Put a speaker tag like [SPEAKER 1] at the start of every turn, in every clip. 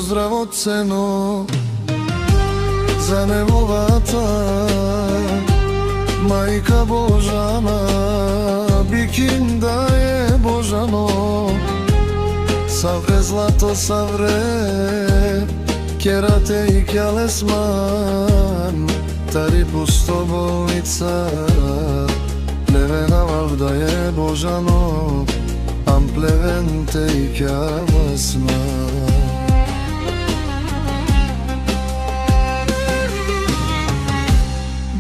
[SPEAKER 1] здраво цено за неговата Мајка Божана, бикин да е Божано. Савре злато, савре керате и кјалесман, тари пусто болница, плевена валда е Божано, ам плевенте и кјалесман.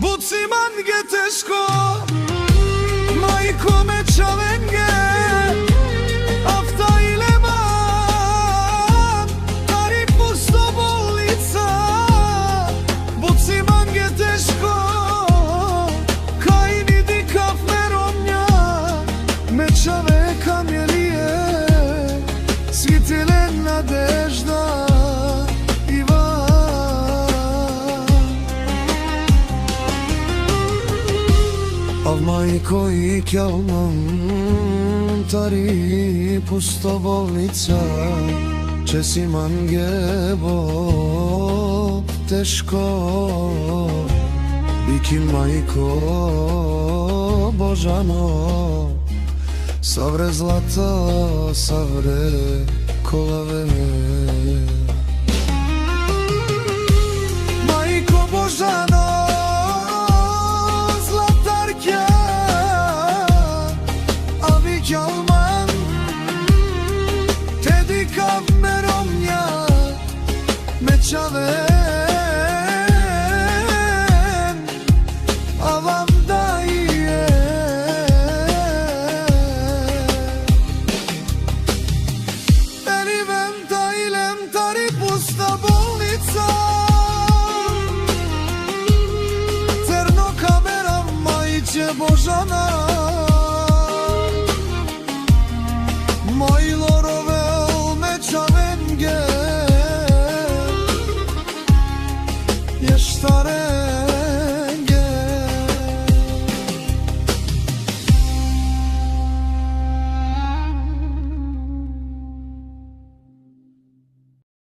[SPEAKER 1] Буциман ге тешко, мајко ме чавенге, афта илеман, тари пусто болница. Буциман ге тешко, кај ни дикав ме ромња, ме чавека мјелие, светилен надежда. Ал мајко и кјалман, тари пусто болница, чесиман гебо тешко, бики мајко Божано, савре злато, савре колаве. Мајко Божано, Jalman, te dikav me romnja, me čaven, a vam daje. Elivem ta ilem tari pusta bolnica, Cerno kamera majče Božana.